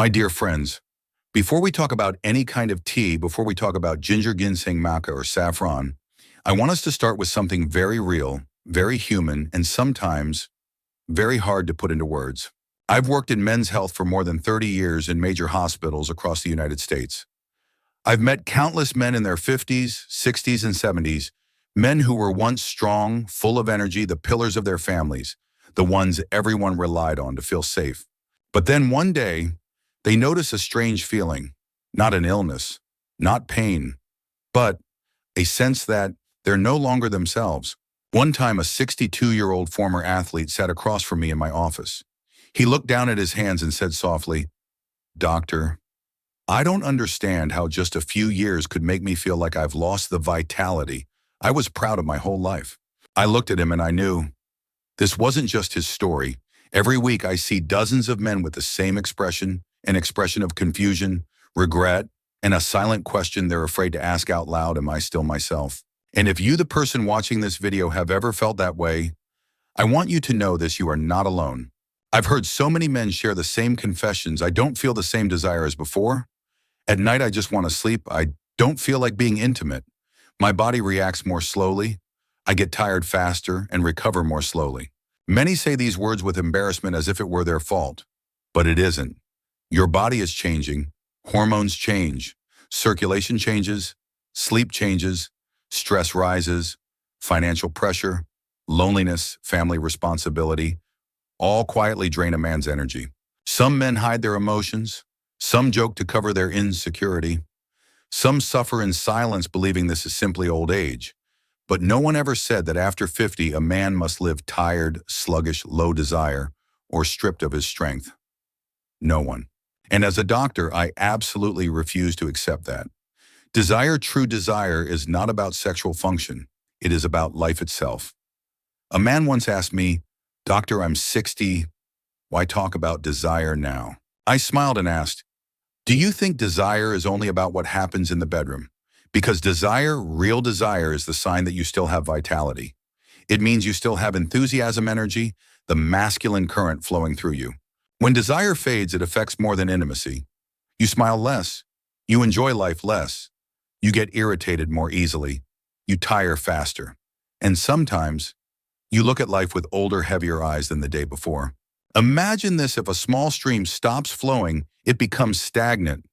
My dear friends, before we talk about any kind of tea, before we talk about ginger, ginseng, maca, or saffron, I want us to start with something very real, very human, and sometimes very hard to put into words. I've worked in men's health for more than 30 years in major hospitals across the United States. I've met countless men in their 50s, 60s, and 70s, men who were once strong, full of energy, the pillars of their families, the ones everyone relied on to feel safe. But then one day, they notice a strange feeling, not an illness, not pain, but a sense that they're no longer themselves. One time, a 62-year-old former athlete sat across from me in my office. He looked down at his hands and said softly, "Doctor, I don't understand how just a few years could make me feel like I've lost the vitality I was proud of my whole life." I looked at him and I knew this wasn't just his story. Every week I see dozens of men with the same expression, an expression of confusion, regret, and a silent question they're afraid to ask out loud, am I still myself? And if you, the person watching this video, have ever felt that way, I want you to know this: you are not alone. I've heard so many men share the same confessions. I don't feel the same desire as before. At night, I just want to sleep. I don't feel like being intimate. My body reacts more slowly. I get tired faster and recover more slowly. Many say these words with embarrassment as if it were their fault, but it isn't. Your body is changing, hormones change, circulation changes, sleep changes, stress rises, financial pressure, loneliness, family responsibility, all quietly drain a man's energy. Some men hide their emotions, some joke to cover their insecurity, some suffer in silence believing this is simply old age. But no one ever said that after 50, a man must live tired, sluggish, low desire, or stripped of his strength. No one. And as a doctor, I absolutely refuse to accept that. Desire, true desire, is not about sexual function. It is about life itself. A man once asked me, "Doctor, I'm 60. Why talk about desire now?" I smiled and asked, "Do you think desire is only about what happens in the bedroom?" Because desire, real desire, is the sign that you still have vitality. It means you still have enthusiasm, energy, the masculine current flowing through you. When desire fades, it affects more than intimacy. You smile less. You enjoy life less. You get irritated more easily. You tire faster. And sometimes, you look at life with older, heavier eyes than the day before. Imagine this: if a small stream stops flowing, it becomes stagnant.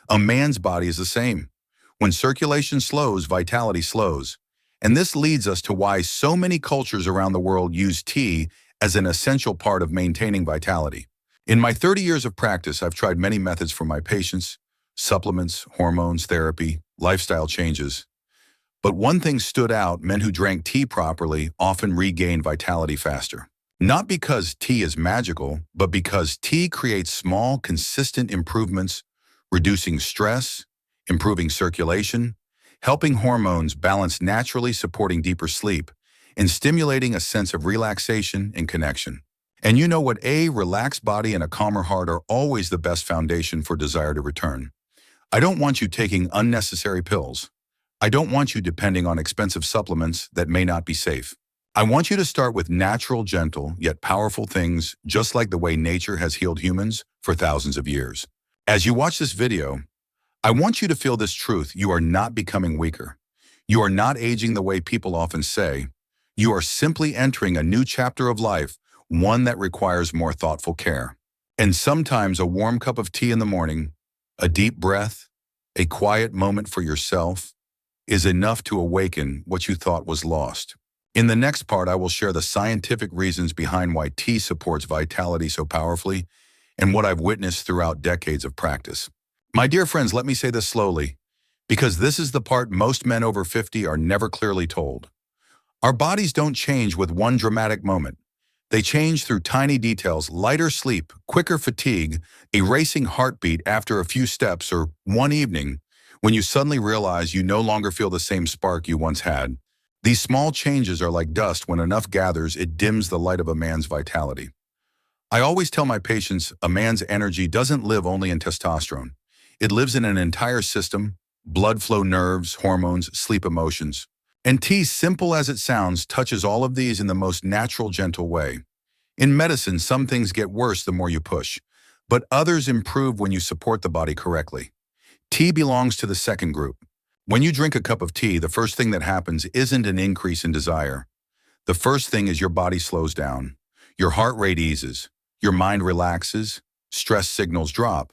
A man's body is the same. When circulation slows, vitality slows. And this leads us to why so many cultures around the world use tea as an essential part of maintaining vitality. In my 30 years of practice, I've tried many methods for my patients: supplements, hormones, therapy, lifestyle changes. But one thing stood out: men who drank tea properly often regained vitality faster. Not because tea is magical, but because tea creates small, consistent improvements, reducing stress, improving circulation, helping hormones balance naturally, supporting deeper sleep, and stimulating a sense of relaxation and connection. And you know what? A relaxed body and a calmer heart are always the best foundation for desire to return. I don't want you taking unnecessary pills. I don't want you depending on expensive supplements that may not be safe. I want you to start with natural, gentle, yet powerful things, just like the way nature has healed humans for thousands of years. As you watch this video, I want you to feel this truth: you are not becoming weaker. You are not aging the way people often say. You are simply entering a new chapter of life, one that requires more thoughtful care. And sometimes a warm cup of tea in the morning, a deep breath, a quiet moment for yourself, is enough to awaken what you thought was lost. In the next part, I will share the scientific reasons behind why tea supports vitality so powerfully and what I've witnessed throughout decades of practice. My dear friends, let me say this slowly, because this is the part most men over 50 are never clearly told. Our bodies don't change with one dramatic moment. They change through tiny details: lighter sleep, quicker fatigue, a racing heartbeat after a few steps, or one evening when you suddenly realize you no longer feel the same spark you once had. These small changes are like dust. When enough gathers, it dims the light of a man's vitality. I always tell my patients, a man's energy doesn't live only in testosterone. It lives in an entire system: blood flow, nerves, hormones, sleep, emotions. And tea, simple as it sounds, touches all of these in the most natural, gentle way. In medicine, some things get worse the more you push. but others improve when you support the body correctly. Tea belongs to the second group. When you drink a cup of tea, the first thing that happens isn't an increase in desire. The first thing is your body slows down. Your heart rate eases. Your mind relaxes. Stress signals drop.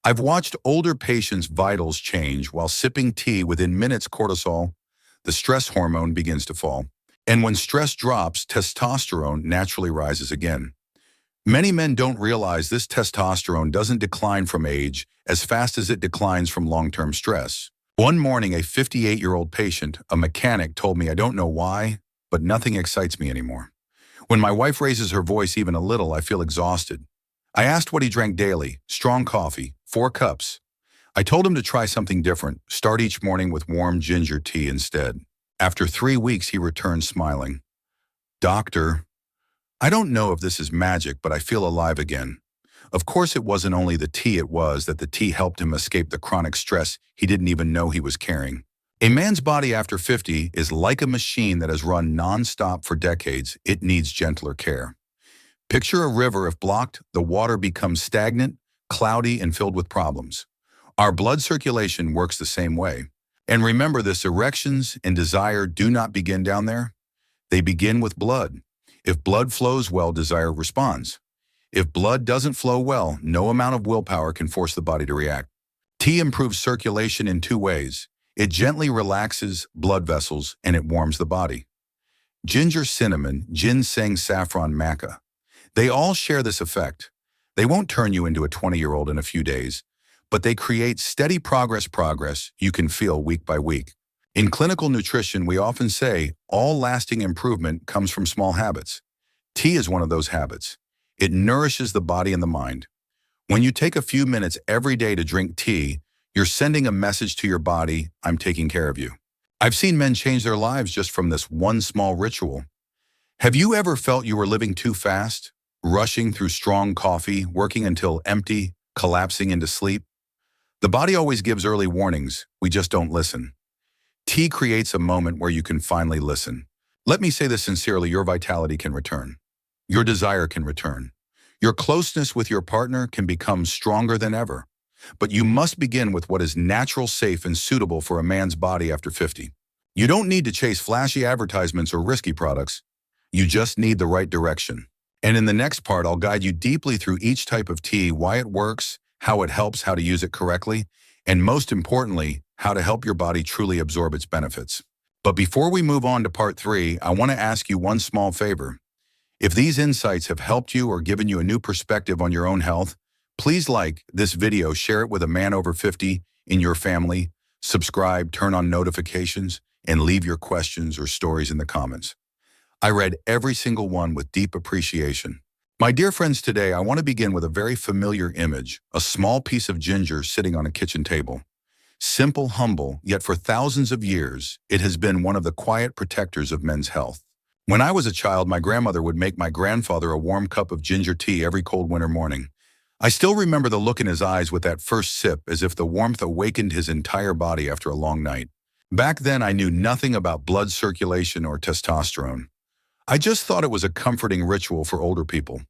I've watched older patients' vitals change while sipping tea. Within minutes, cortisol, the stress hormone, begins to fall. And when stress drops, testosterone naturally rises again. Many men don't realize this testosterone doesn't decline from age as fast as it declines from long-term stress. One morning, a 58-year-old patient, a mechanic, told me, "I don't know why, but nothing excites me anymore. When my wife raises her voice even a little, I feel exhausted." I asked what he drank daily. "Strong coffee, 4 cups. I told him to try something different, start each morning with warm ginger tea instead. After 3 weeks, he returned smiling. "Doctor, I don't know if this is magic, but I feel alive again." Of course, it wasn't only the tea, it was that the tea helped him escape the chronic stress he didn't even know he was carrying. A man's body after 50 is like a machine that has run non-stop for decades. It needs gentler care. Picture a river. If blocked, the water becomes stagnant, cloudy, and filled with problems. Our blood circulation works the same way. And remember this, erections and desire do not begin down there. They begin with blood. If blood flows well, desire responds. If blood doesn't flow well, no amount of willpower can force the body to react. Tea improves circulation in 2 ways. It gently relaxes blood vessels and it warms the body. Ginger, cinnamon, ginseng, saffron, maca. They all share this effect. They won't turn you into a 20-year-old in a few days, but they create steady progress you can feel week by week. In clinical nutrition, we often say all lasting improvement comes from small habits. Tea is one of those habits. It nourishes the body and the mind. When you take a few minutes every day to drink tea, you're sending a message to your body, "I'm taking care of you." I've seen men change their lives just from this one small ritual. Have you ever felt you were living too fast, rushing through strong coffee, working until empty, collapsing into sleep? The body always gives early warnings, we just don't listen. Tea creates a moment where you can finally listen. Let me say this sincerely, your vitality can return. Your desire can return. Your closeness with your partner can become stronger than ever. But you must begin with what is natural, safe, and suitable for a man's body after 50. You don't need to chase flashy advertisements or risky products. You just need the right direction. And in the next part, I'll guide you deeply through each type of tea, why it works, how it helps, how to use it correctly, and most importantly, how to help your body truly absorb its benefits. But before we move on to part 3, I want to ask you one small favor. If these insights have helped you or given you a new perspective on your own health, please like this video, share it with a man over 50 in your family, subscribe, turn on notifications, and leave your questions or stories in the comments. I read every single one with deep appreciation. My dear friends, today I want to begin with a very familiar image, a small piece of ginger sitting on a kitchen table. Simple, humble, yet for thousands of years, it has been one of the quiet protectors of men's health. When I was a child, my grandmother would make my grandfather a warm cup of ginger tea every cold winter morning. I still remember the look in his eyes with that first sip, as if the warmth awakened his entire body after a long night. Back then, I knew nothing about blood circulation or testosterone. I just thought it was a comforting ritual for older people.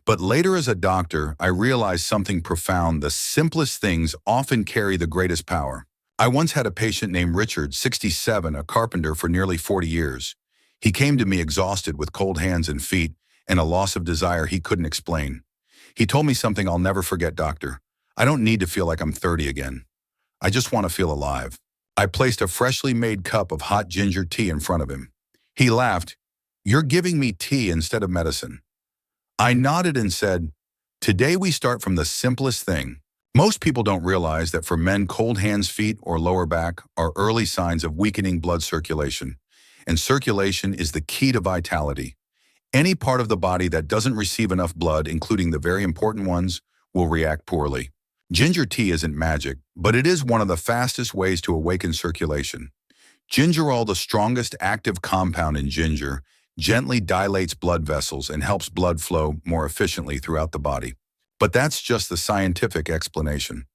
But later as a doctor, I realized something profound. The simplest things often carry the greatest power. I once had a patient named Richard, 67, a carpenter for nearly 40 years. He came to me exhausted with cold hands and feet and a loss of desire he couldn't explain. He told me something I'll never forget, "Doctor, I don't need to feel like I'm 30 again. I just want to feel alive." I placed a freshly made cup of hot ginger tea in front of him. He laughed, "You're giving me tea instead of medicine." I nodded and said, "Today we start from the simplest thing." Most people don't realize that for men, cold hands, feet, or lower back are early signs of weakening blood circulation. And circulation is the key to vitality. Any part of the body that doesn't receive enough blood, including the very important ones, will react poorly. Ginger tea isn't magic, but it is one of the fastest ways to awaken circulation. Gingerol, the strongest active compound in ginger, gently dilates blood vessels and helps blood flow more efficiently throughout the body. But that's just the scientific explanation.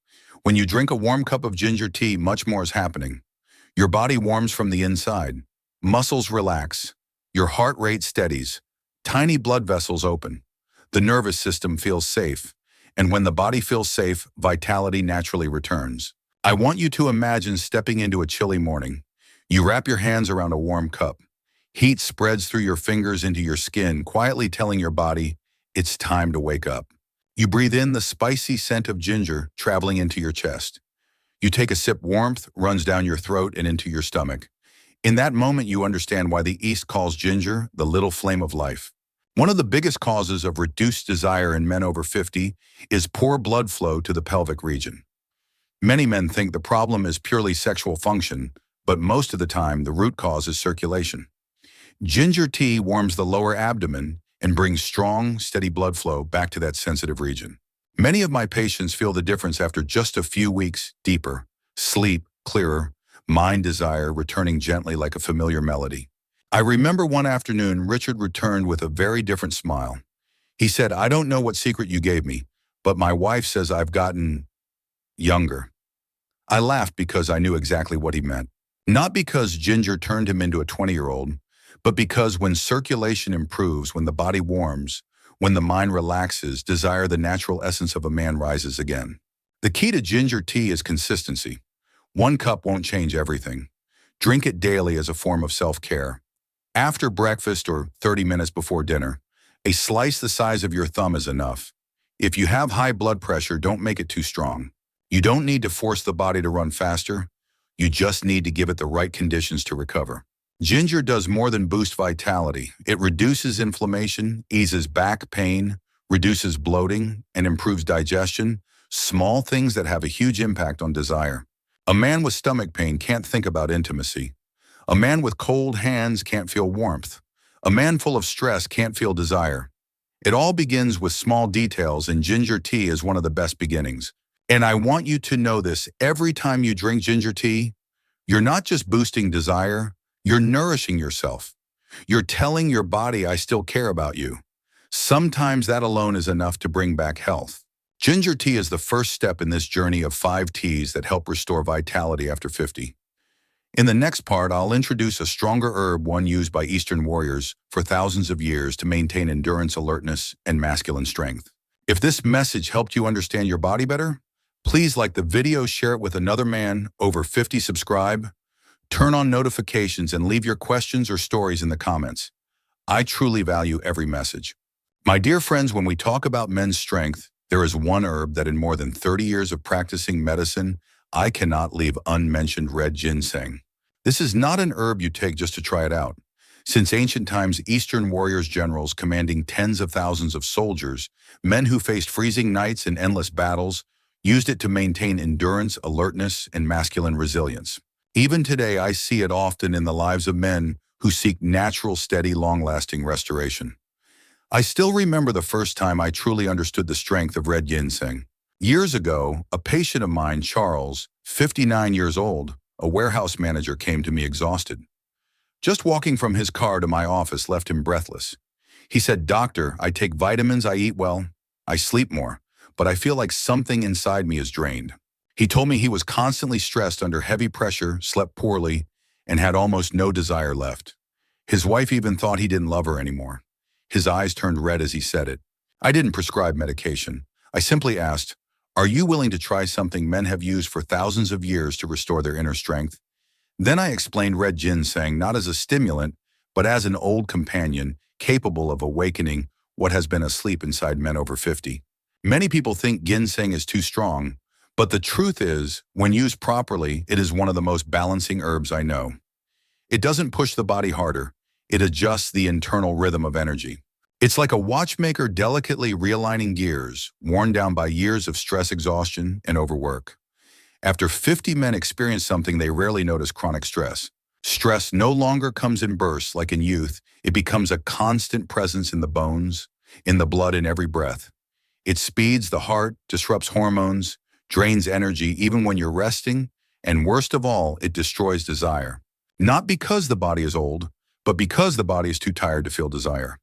When you drink a warm cup of ginger tea, much more is happening. Your body warms from the inside. Muscles relax. Your heart rate steadies. Tiny blood vessels open. The nervous system feels safe. And when the body feels safe, vitality naturally returns. I want you to imagine stepping into a chilly morning. You wrap your hands around a warm cup. Heat spreads through your fingers into your skin, quietly telling your body, it's time to wake up. You breathe in the spicy scent of ginger traveling into your chest. You take a sip, warmth runs down your throat and into your stomach. In that moment, you understand why the East calls ginger the little flame of life. One of the biggest causes of reduced desire in men over 50 is poor blood flow to the pelvic region. Many men think the problem is purely sexual function, but most of the time the root cause is circulation. Ginger tea warms the lower abdomen and brings strong, steady blood flow back to that sensitive region. Many of my patients feel the difference after just a few weeks. Deeper, sleep clearer, mind desire returning gently like a familiar melody. I remember one afternoon, Richard returned with a very different smile. He said, I don't know what secret you gave me, but my wife says I've gotten younger. I laughed because I knew exactly what he meant. Not because ginger turned him into a 20-year-old, but because when circulation improves, when the body warms, when the mind relaxes, desire, the natural essence of a man, rises again. The key to ginger tea is consistency. 1 cup won't change everything. Drink it daily as a form of self-care. After breakfast or 30 minutes before dinner, a slice the size of your thumb is enough. If you have high blood pressure, don't make it too strong. You don't need to force the body to run faster. You just need to give it the right conditions to recover. Ginger does more than boost vitality. It reduces inflammation, eases back pain, reduces bloating, and improves digestion, small things that have a huge impact on desire. A man with stomach pain can't think about intimacy. A man with cold hands can't feel warmth. A man full of stress can't feel desire. It all begins with small details, and ginger tea is one of the best beginnings. And I want you to know this: every time you drink ginger tea, you're not just boosting desire, you're nourishing yourself. You're telling your body, I still care about you. Sometimes that alone is enough to bring back health. Ginger tea is the first step in this journey of 5 teas that help restore vitality after 50. In the next part, I'll introduce a stronger herb, one used by Eastern warriors for thousands of years to maintain endurance, alertness, and masculine strength. If this message helped you understand your body better, please like the video, share it with another man over 50, subscribe, turn on notifications, and leave your questions or stories in the comments. I truly value every message. My dear friends, when we talk about men's strength, there is one herb that in more than 30 years of practicing medicine, I cannot leave unmentioned: red ginseng. This is not an herb you take just to try it out. Since ancient times, Eastern warriors, generals commanding tens of thousands of soldiers, men who faced freezing nights and endless battles, used it to maintain endurance, alertness, and masculine resilience. Even today, I see it often in the lives of men who seek natural, steady, long-lasting restoration. I still remember the first time I truly understood the strength of red ginseng. Years ago, a patient of mine, Charles, 59 years old, a warehouse manager, came to me exhausted. Just walking from his car to my office left him breathless. He said, "Doctor, I take vitamins, I eat well, I sleep more, but I feel like something inside me is drained." He told me he was constantly stressed under heavy pressure, slept poorly, and had almost no desire left. His wife even thought he didn't love her anymore. His eyes turned red as he said it. I didn't prescribe medication. I simply asked, "Are you willing to try something men have used for thousands of years to restore their inner strength?" Then I explained red ginseng not as a stimulant, but as an old companion capable of awakening what has been asleep inside men over 50. Many people think ginseng is too strong, but the truth is, when used properly, it is one of the most balancing herbs I know. It doesn't push the body harder. It adjusts the internal rhythm of energy. It's like a watchmaker delicately realigning gears, worn down by years of stress, exhaustion, and overwork. After 50 men experience something they rarely notice: chronic stress. Stress no longer comes in bursts like in youth. It becomes a constant presence in the bones, in the blood, in every breath. It speeds the heart, disrupts hormones, drains energy even when you're resting, and worst of all, it destroys desire. Not because the body is old, but because the body is too tired to feel desire.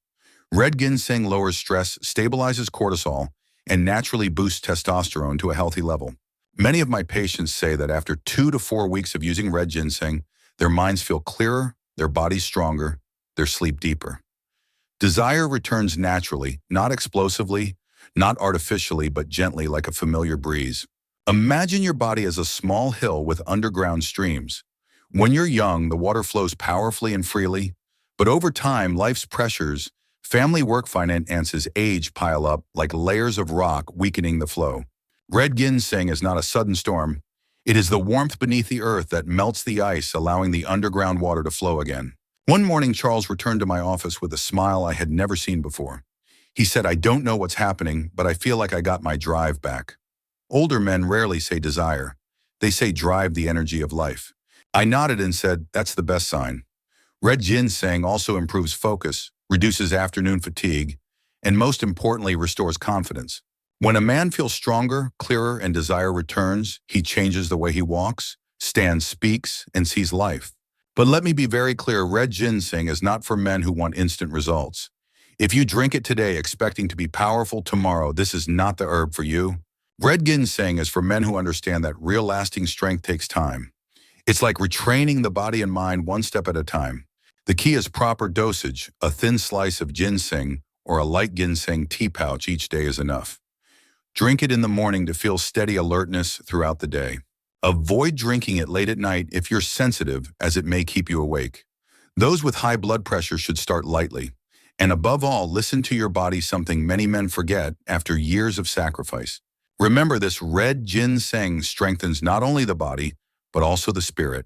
Red ginseng lowers stress, stabilizes cortisol, and naturally boosts testosterone to a healthy level. Many of my patients say that after 2 to 4 weeks of using red ginseng, their minds feel clearer, their bodies stronger, their sleep deeper. Desire returns naturally, not explosively, not artificially but gently like a familiar breeze. Imagine your body as a small hill with underground streams. When you're young, the water flows powerfully and freely, but over time, life's pressures, family work finances, age pile up like layers of rock, weakening the flow. Red ginseng is not a sudden storm. It is the warmth beneath the earth that melts the ice, allowing the underground water to flow again. One morning, Charles returned to my office with a smile I had never seen before. He said, "I don't know what's happening, but I feel like I got my drive back." Older men rarely say desire. They say drive, the energy of life. I nodded and said, "That's the best sign." Red ginseng also improves focus, reduces afternoon fatigue, and most importantly, restores confidence. When a man feels stronger, clearer, and desire returns, he changes the way he walks, stands, speaks, and sees life. But let me be very clear, red ginseng is not for men who want instant results. If you drink it today expecting to be powerful tomorrow, this is not the herb for you. Red ginseng is for men who understand that real lasting strength takes time. It's like retraining the body and mind one step at a time. The key is proper dosage. A thin slice of ginseng or a light ginseng tea pouch each day is enough. Drink it in the morning to feel steady alertness throughout the day. Avoid drinking it late at night if you're sensitive, as it may keep you awake. Those with high blood pressure should start lightly. And above all, listen to your body, something many men forget after years of sacrifice. Remember, this red ginseng strengthens not only the body, but also the spirit.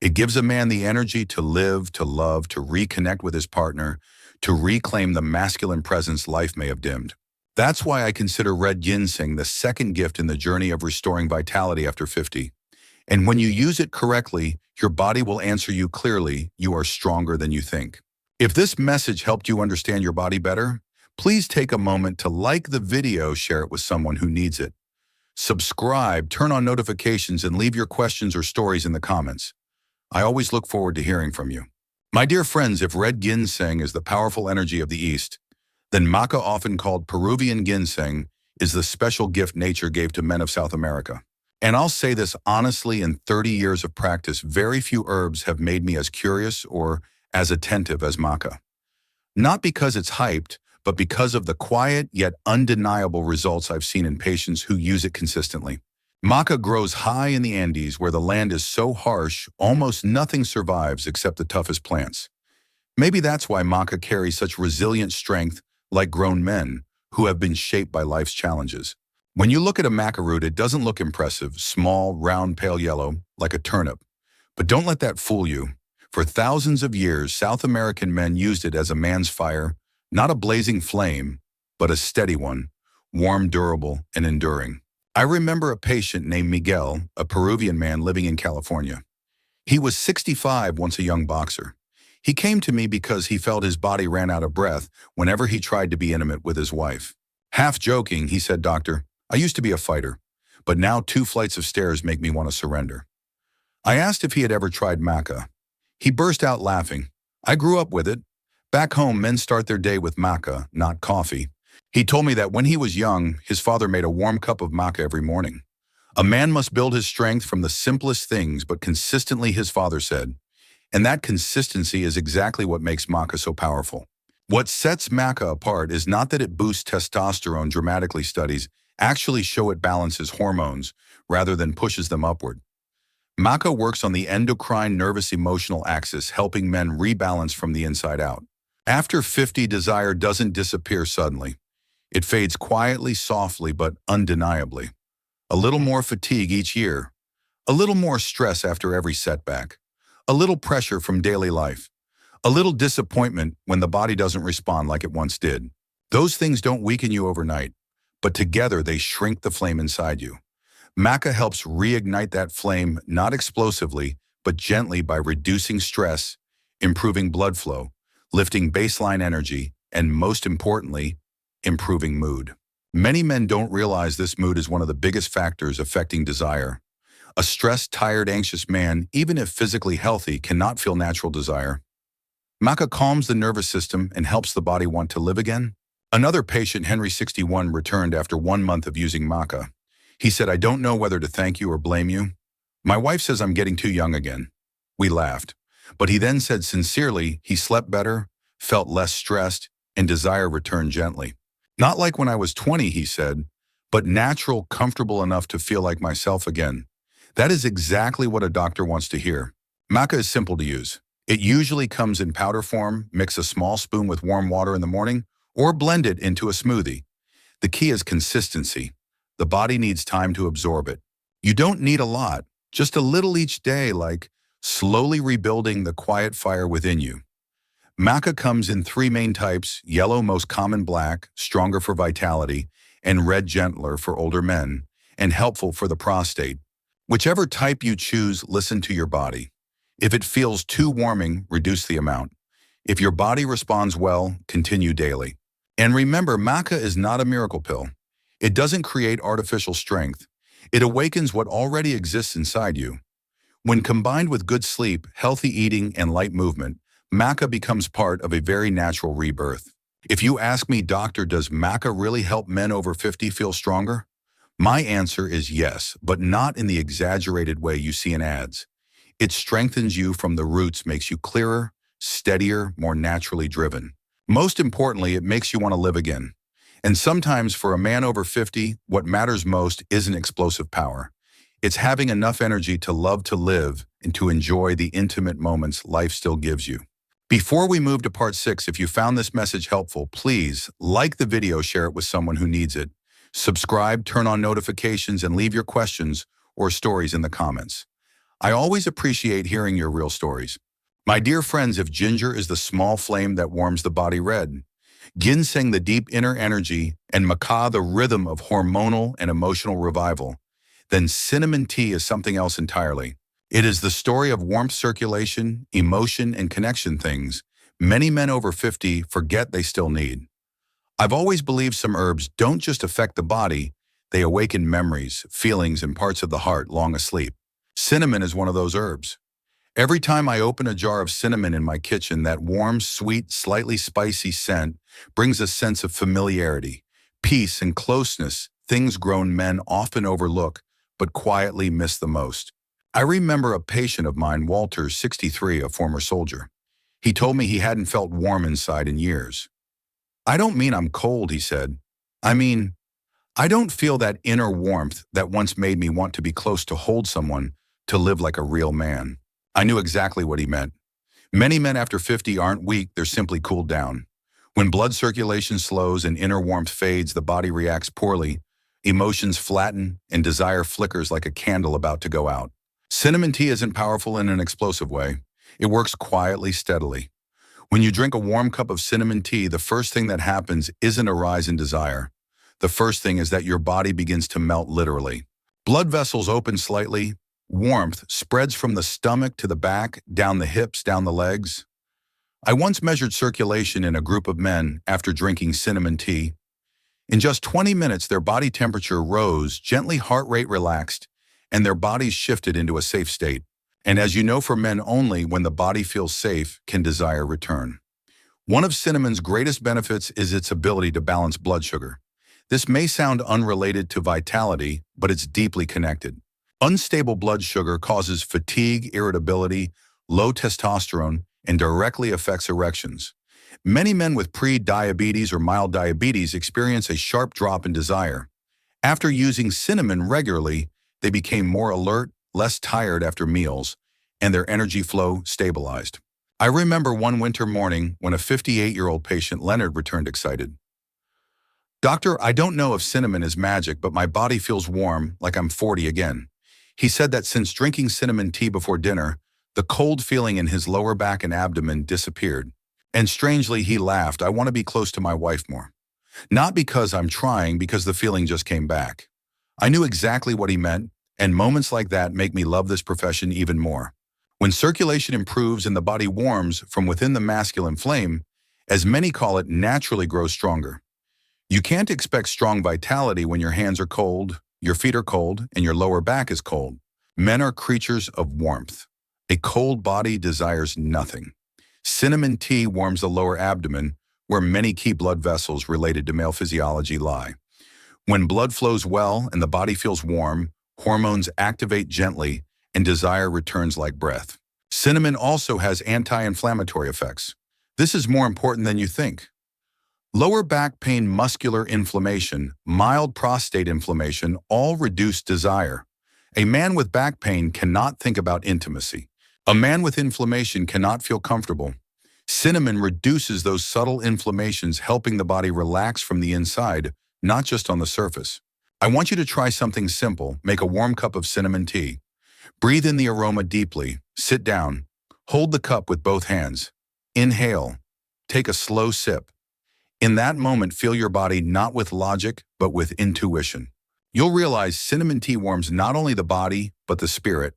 It gives a man the energy to live, to love, to reconnect with his partner, to reclaim the masculine presence life may have dimmed. That's why I consider red ginseng the second gift in the journey of restoring vitality after 50. And when you use it correctly, your body will answer you clearly. You are stronger than you think. If this message helped you understand your body better, please take a moment to like the video, share it with someone who needs it. Subscribe, turn on notifications, and leave your questions or stories in the comments. I always look forward to hearing from you. My dear friends, if red ginseng is the powerful energy of the East, then maca, often called Peruvian ginseng, is the special gift nature gave to men of South America. And I'll say this honestly, in 30 years of practice, very few herbs have made me as curious or as attentive as maca. Not because it's hyped, but because of the quiet yet undeniable results I've seen in patients who use it consistently. Maca grows high in the Andes, where the land is so harsh, almost nothing survives except the toughest plants. Maybe that's why maca carries such resilient strength, like grown men who have been shaped by life's challenges. When you look at a maca root, it doesn't look impressive, small, round, pale yellow, like a turnip. But don't let that fool you. For thousands of years, South American men used it as a man's fire, not a blazing flame, but a steady one, warm, durable, and enduring. I remember a patient named Miguel, a Peruvian man living in California. He was 65, once a young boxer. He came to me because he felt his body ran out of breath whenever he tried to be intimate with his wife. Half joking, he said, "Doctor, I used to be a fighter, but now 2 flights of stairs make me want to surrender." I asked if he had ever tried maca. He burst out laughing. "I grew up with it. Back home, men start their day with maca, not coffee." He told me that when he was young, his father made a warm cup of maca every morning. A man must build his strength from the simplest things, but consistently, his father said. And that consistency is exactly what makes maca so powerful. What sets maca apart is not that it boosts testosterone dramatically. Studies actually show it balances hormones rather than pushes them upward. Maca works on the endocrine nervous emotional axis, helping men rebalance from the inside out. After 50, desire doesn't disappear suddenly. It fades quietly, softly, but undeniably. A little more fatigue each year. A little more stress after every setback. A little pressure from daily life. A little disappointment when the body doesn't respond like it once did. Those things don't weaken you overnight, but together they shrink the flame inside you. Maca helps reignite that flame, not explosively, but gently, by reducing stress, improving blood flow, lifting baseline energy, and most importantly, improving mood. Many men don't realize this mood is one of the biggest factors affecting desire. A stressed, tired, anxious man, even if physically healthy, cannot feel natural desire. Maca calms the nervous system and helps the body want to live again. Another patient, Henry, 61, returned after 1 month of using maca. He said, "I don't know whether to thank you or blame you. My wife says I'm getting too young again." We laughed. But he then said sincerely he slept better, felt less stressed, and desire returned gently. Not like when I was 20, he said, but natural, comfortable enough to feel like myself again. That is exactly what a doctor wants to hear. Maca is simple to use. It usually comes in powder form. Mix a small spoon with warm water in the morning, or blend it into a smoothie. The key is consistency. The body needs time to absorb it. You don't need a lot, just a little each day, like slowly rebuilding the quiet fire within you. Maca comes in three main types: yellow, most common black, stronger for vitality, and red, gentler for older men, and helpful for the prostate. Whichever type you choose, listen to your body. If it feels too warming, reduce the amount. If your body responds well, continue daily. And remember, maca is not a miracle pill. It doesn't create artificial strength. It awakens what already exists inside you. When combined with good sleep, healthy eating, and light movement, maca becomes part of a very natural rebirth. If you ask me, doctor, does maca really help men over 50 feel stronger? My answer is yes, but not in the exaggerated way you see in ads. It strengthens you from the roots, makes you clearer, steadier, more naturally driven. Most importantly, it makes you want to live again. And sometimes for a man over 50, what matters most isn't explosive power. It's having enough energy to love to live and to enjoy the intimate moments life still gives you. Before we move to part 6, if you found this message helpful, please like the video, share it with someone who needs it. Subscribe, turn on notifications, and leave your questions or stories in the comments. I always appreciate hearing your real stories. My dear friends, if ginger is the small flame that warms the body red, ginseng the deep inner energy, and maca the rhythm of hormonal and emotional revival, then cinnamon tea is something else entirely. It is the story of warmth, circulation, emotion, and connection, things many men over 50 forget they still need. I've always believed some herbs don't just affect the body, they awaken memories, feelings, and parts of the heart long asleep. Cinnamon is one of those herbs. Every time I open a jar of cinnamon in my kitchen, that warm, sweet, slightly spicy scent brings a sense of familiarity, peace, and closeness, things grown men often overlook but quietly miss the most. I remember a patient of mine, Walter, 63, a former soldier. He told me he hadn't felt warm inside in years. "I don't mean I'm cold," he said. "I mean, I don't feel that inner warmth that once made me want to be close, to hold someone, to live like a real man." I knew exactly what he meant. Many men after 50 aren't weak, they're simply cooled down. When blood circulation slows and inner warmth fades, the body reacts poorly, emotions flatten, and desire flickers like a candle about to go out. Cinnamon tea isn't powerful in an explosive way. It works quietly, steadily. When you drink a warm cup of cinnamon tea, the first thing that happens isn't a rise in desire. The first thing is that your body begins to melt, literally. Blood vessels open slightly. Warmth spreads from the stomach to the back, down the hips, down the legs. I once measured circulation in a group of men after drinking cinnamon tea. In just 20 minutes, their body temperature rose, gently heart rate relaxed, and their bodies shifted into a safe state. And as you know, for men only, when the body feels safe, can desire return. One of cinnamon's greatest benefits is its ability to balance blood sugar. This may sound unrelated to vitality, but it's deeply connected. Unstable blood sugar causes fatigue, irritability, low testosterone, and directly affects erections. Many men with pre-diabetes or mild diabetes experience a sharp drop in desire. After using cinnamon regularly, they became more alert, less tired after meals, and their energy flow stabilized. I remember one winter morning when a 58-year-old patient, Leonard, returned excited. "Doctor, I don't know if cinnamon is magic, but my body feels warm, like I'm 40 again." He said that since drinking cinnamon tea before dinner, the cold feeling in his lower back and abdomen disappeared. And strangely, he laughed, "I want to be close to my wife more. Not because I'm trying, because the feeling just came back." I knew exactly what he meant, and moments like that make me love this profession even more. When circulation improves and the body warms from within, the masculine flame, as many call it, naturally grows stronger. You can't expect strong vitality when your hands are cold, your feet are cold, and your lower back is cold. Men are creatures of warmth. A cold body desires nothing. Cinnamon tea warms the lower abdomen, where many key blood vessels related to male physiology lie. When blood flows well and the body feels warm, hormones activate gently and desire returns like breath. Cinnamon also has anti-inflammatory effects. This is more important than you think. Lower back pain, muscular inflammation, mild prostate inflammation all reduce desire. A man with back pain cannot think about intimacy. A man with inflammation cannot feel comfortable. Cinnamon reduces those subtle inflammations, helping the body relax from the inside, not just on the surface. I want you to try something simple. Make a warm cup of cinnamon tea. Breathe in the aroma deeply. Sit down. Hold the cup with both hands. Inhale. Take a slow sip. In that moment, feel your body not with logic, but with intuition. You'll realize cinnamon tea warms not only the body, but the spirit.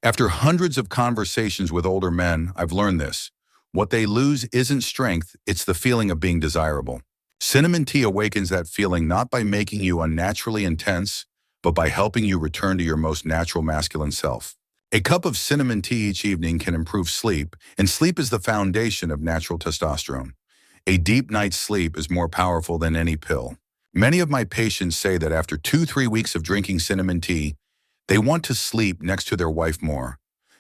After hundreds of conversations with older men, I've learned this. What they lose isn't strength, it's the feeling of being desirable. Cinnamon tea awakens that feeling not by making you unnaturally intense, but by helping you return to your most natural masculine self. A cup of cinnamon tea each evening can improve sleep, and sleep is the foundation of natural testosterone. A deep night's sleep is more powerful than any pill. Many of my patients say that after 2-3 weeks of drinking cinnamon tea, they want to sleep next to their wife more.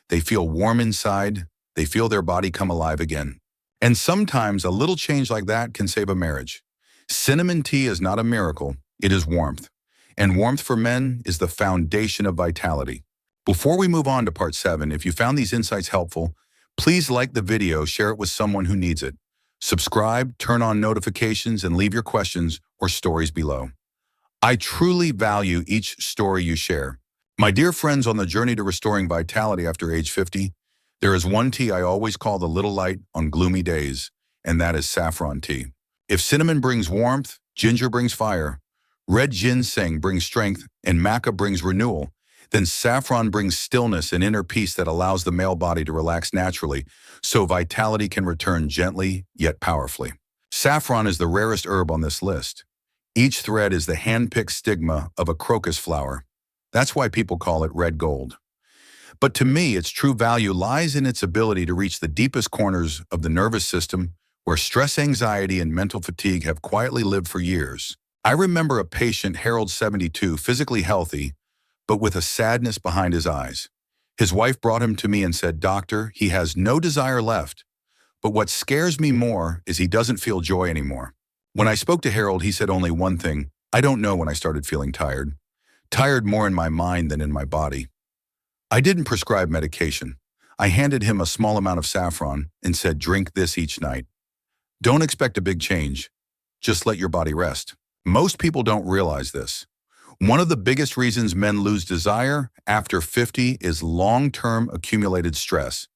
They feel warm inside. They feel their body come alive again. And sometimes a little change like that can save a marriage. Cinnamon tea is not a miracle, it is warmth. And warmth for men is the foundation of vitality. Before we move on to part 7, if you found these insights helpful, please like the video, share it with someone who needs it. Subscribe, turn on notifications, and leave your questions or stories below. I truly value each story you share. My dear friends on the journey to restoring vitality after age 50, there is one tea I always call the little light on gloomy days, and that is saffron tea. If cinnamon brings warmth, ginger brings fire, red ginseng brings strength, and maca brings renewal, then saffron brings stillness and inner peace that allows the male body to relax naturally, so vitality can return gently yet powerfully. Saffron is the rarest herb on this list. Each thread is the hand-picked stigma of a crocus flower. That's why people call it red gold. But to me, its true value lies in its ability to reach the deepest corners of the nervous system, where stress, anxiety, and mental fatigue have quietly lived for years. I remember a patient, Harold, 72, physically healthy, but with a sadness behind his eyes. His wife brought him to me and said, "Doctor, he has no desire left. But what scares me more is he doesn't feel joy anymore." When I spoke to Harold, he said only one thing: "I don't know when I started feeling tired. Tired more in my mind than in my body." I didn't prescribe medication. I handed him a small amount of saffron and said, "Drink this each night. Don't expect a big change. Just let your body rest." Most people don't realize this. One of the biggest reasons men lose desire after 50 is long-term accumulated stress.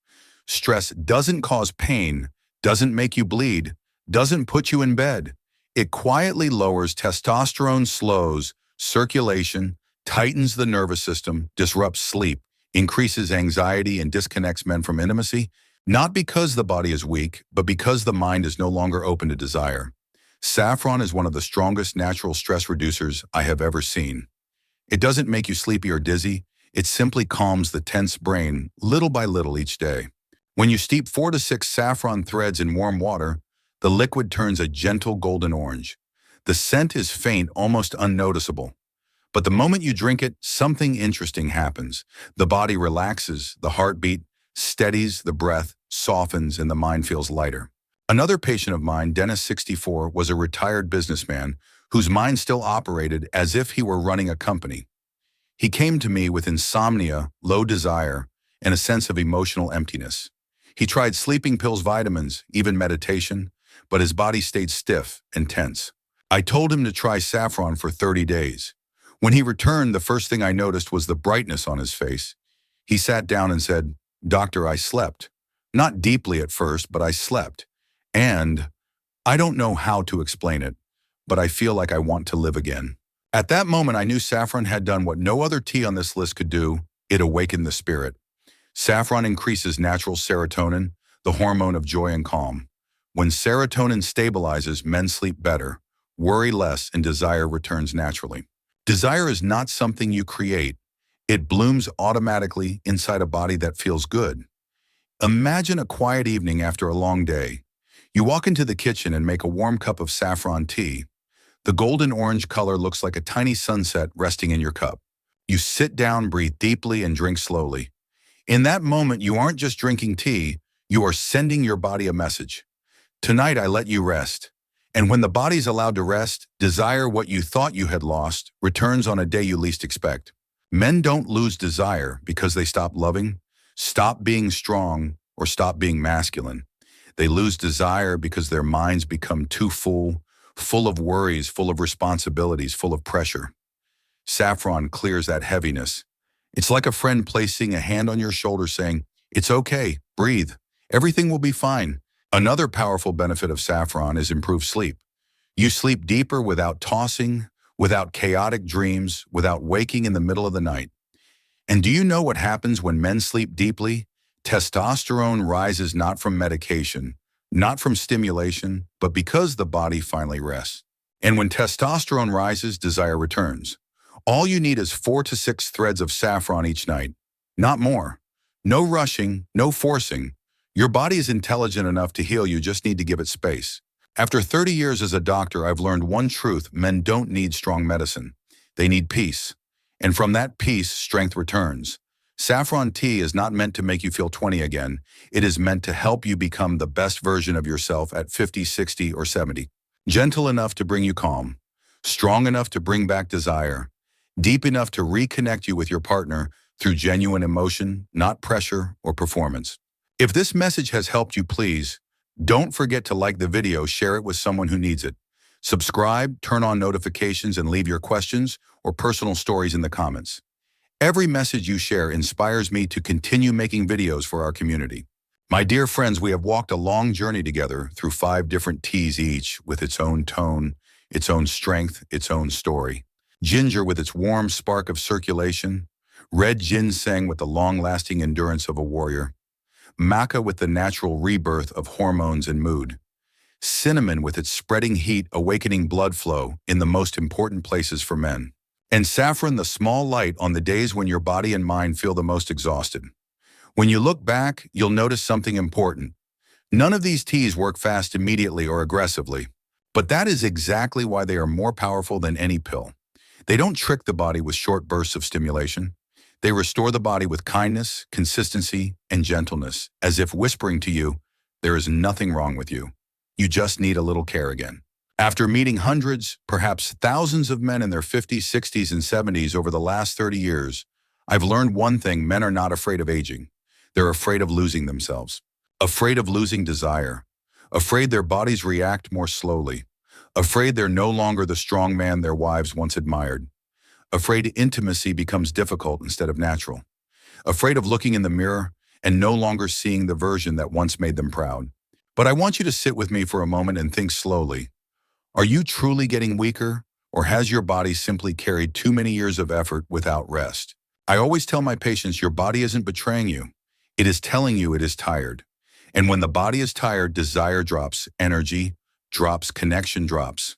Stress doesn't cause pain, doesn't make you bleed, doesn't put you in bed. It quietly lowers testosterone, slows circulation, tightens the nervous system, disrupts sleep, increases anxiety, and disconnects men from intimacy, not because the body is weak, but because the mind is no longer open to desire. Saffron is one of the strongest natural stress reducers I have ever seen. It doesn't make you sleepy or dizzy, it simply calms the tense brain little by little each day. When you steep 4 to 6 saffron threads in warm water, the liquid turns a gentle golden orange. The scent is faint, almost unnoticeable. But the moment you drink it, something interesting happens. The body relaxes, the heartbeat steadies, the breath softens, and the mind feels lighter. Another patient of mine, Dennis, 64, was a retired businessman whose mind still operated as if he were running a company. He came to me with insomnia, low desire, and a sense of emotional emptiness. He tried sleeping pills, vitamins, even meditation, but his body stayed stiff and tense. I told him to try saffron for 30 days. When he returned, the first thing I noticed was the brightness on his face. He sat down and said, "Doctor, I slept. Not deeply at first, but I slept. And I don't know how to explain it, but I feel like I want to live again." At that moment, I knew saffron had done what no other tea on this list could do. It awakened the spirit. Saffron increases natural serotonin, the hormone of joy and calm. When serotonin stabilizes, men sleep better, worry less, and desire returns naturally. Desire is not something you create. It blooms automatically inside a body that feels good. Imagine a quiet evening after a long day. You walk into the kitchen and make a warm cup of saffron tea. The golden orange color looks like a tiny sunset resting in your cup. You sit down, breathe deeply, and drink slowly. In that moment, you aren't just drinking tea, you are sending your body a message. Tonight, I let you rest. And when the body's allowed to rest, desire, what you thought you had lost, returns on a day you least expect. Men don't lose desire because they stop loving, stop being strong, or stop being masculine. They lose desire because their minds become too full, full of worries, full of responsibilities, full of pressure. Saffron clears that heaviness. It's like a friend placing a hand on your shoulder saying, "It's okay, breathe. Everything will be fine." Another powerful benefit of saffron is improved sleep. You sleep deeper without tossing, without chaotic dreams, without waking in the middle of the night. And do you know what happens when men sleep deeply? Testosterone rises not from medication, not from stimulation, but because the body finally rests. And when testosterone rises, desire returns. All you need is 4 to 6 threads of saffron each night, not more. No rushing, no forcing. Your body is intelligent enough to heal, you just need to give it space. After 30 years as a doctor, I've learned one truth: men don't need strong medicine. They need peace. And from that peace, strength returns. Saffron tea is not meant to make you feel 20 again. It is meant to help you become the best version of yourself at 50, 60, or 70. Gentle enough to bring you calm. Strong enough to bring back desire. Deep enough to reconnect you with your partner through genuine emotion, not pressure or performance. If this message has helped you, please don't forget to like the video, share it with someone who needs it. Subscribe, turn on notifications, and leave your questions or personal stories in the comments. Every message you share inspires me to continue making videos for our community. My dear friends, we have walked a long journey together through 5 different teas, each with its own tone, its own strength, its own story. Ginger with its warm spark of circulation, red ginseng with the long-lasting endurance of a warrior, maca with the natural rebirth of hormones and mood, cinnamon with its spreading heat awakening blood flow in the most important places for men, and saffron, the small light on the days when your body and mind feel the most exhausted. When you look back, you'll notice something important. None of these teas work fast, immediately, or aggressively, but that is exactly why they are more powerful than any pill. They don't trick the body with short bursts of stimulation. They restore the body with kindness, consistency, and gentleness, as if whispering to you, there is nothing wrong with you. You just need a little care again. After meeting hundreds, perhaps thousands of men in their 50s, 60s, and 70s over the last 30 years, I've learned one thing: men are not afraid of aging. They're afraid of losing themselves, afraid of losing desire, afraid their bodies react more slowly, afraid they're no longer the strong man their wives once admired, afraid intimacy becomes difficult instead of natural, afraid of looking in the mirror and no longer seeing the version that once made them proud. But I want you to sit with me for a moment and think slowly. Are you truly getting weaker, or has your body simply carried too many years of effort without rest? I always tell my patients, your body isn't betraying you. It is telling you it is tired. And when the body is tired, desire drops, energy drops, connection drops.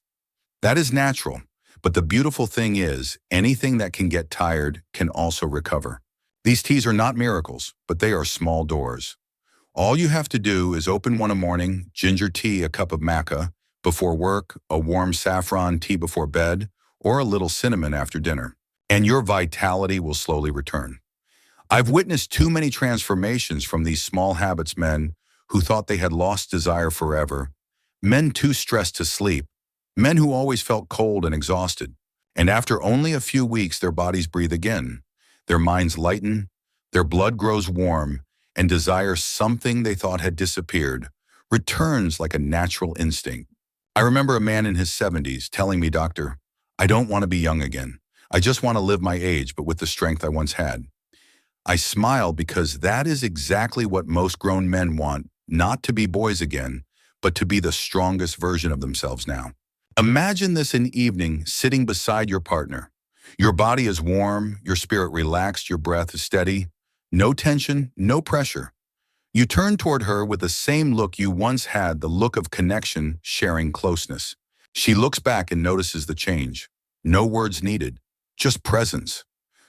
That is natural. But the beautiful thing is, anything that can get tired can also recover. These teas are not miracles, but they are small doors. All you have to do is open one a morning, ginger tea, a cup of maca before work, a warm saffron tea before bed, or a little cinnamon after dinner, and your vitality will slowly return. I've witnessed too many transformations from these small habits: men who thought they had lost desire forever, men too stressed to sleep, men who always felt cold and exhausted. And after only a few weeks, their bodies breathe again, their minds lighten, their blood grows warm, and desire, something they thought had disappeared, returns like a natural instinct. I remember a man in his 70s telling me, "Doctor, I don't want to be young again. I just want to live my age, but with the strength I once had." I smile because that is exactly what most grown men want: not to be boys again, but to be the strongest version of themselves now. Imagine this: an evening, sitting beside your partner. Your body is warm, your spirit relaxed, your breath is steady. No tension, no pressure. You turn toward her with the same look you once had, the look of connection, sharing closeness. She looks back and notices the change. No words needed, just presence.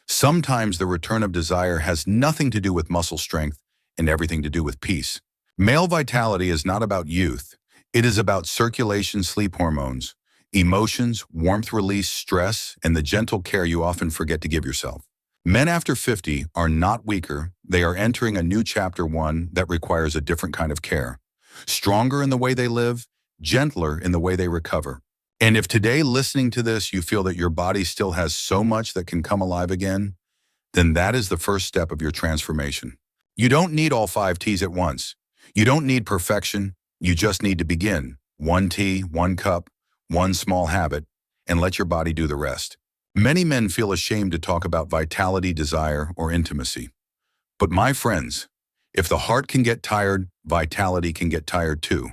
Sometimes the return of desire has nothing to do with muscle strength and everything to do with peace. Male vitality is not about youth. It is about circulation, sleep hormones, emotions, warmth release, stress, and the gentle care you often forget to give yourself. Men after 50 are not weaker. They are entering a new chapter, one that requires a different kind of care. Stronger in the way they live, gentler in the way they recover. And if today listening to this, you feel that your body still has so much that can come alive again, then that is the first step of your transformation. You don't need all 5 T's at once. You don't need perfection. You just need to begin. 1 tea, 1 cup, one small habit, and let your body do the rest. Many men feel ashamed to talk about vitality, desire, or intimacy. But my friends, if the heart can get tired, vitality can get tired too.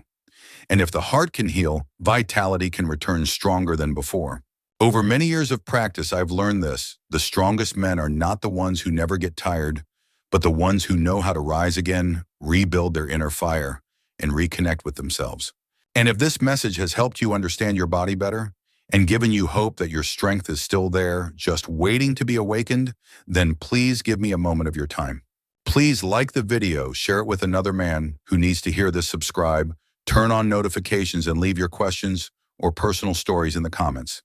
And if the heart can heal, vitality can return stronger than before. Over many years of practice, I've learned this. The strongest men are not the ones who never get tired, but the ones who know how to rise again, rebuild their inner fire, and reconnect with themselves. And if this message has helped you understand your body better and given you hope that your strength is still there, just waiting to be awakened, then please give me a moment of your time. Please like the video, share it with another man who needs to hear this, subscribe, turn on notifications, and leave your questions or personal stories in the comments.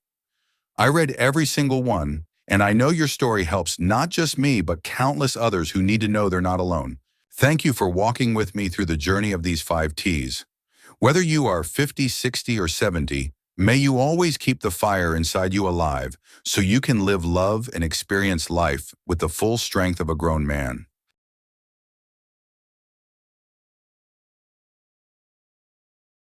I read every single one, and I know your story helps not just me, but countless others who need to know they're not alone. Thank you for walking with me through the journey of these 5 T's. Whether you are 50, 60, or 70, may you always keep the fire inside you alive so you can live, love, and experience life with the full strength of a grown man.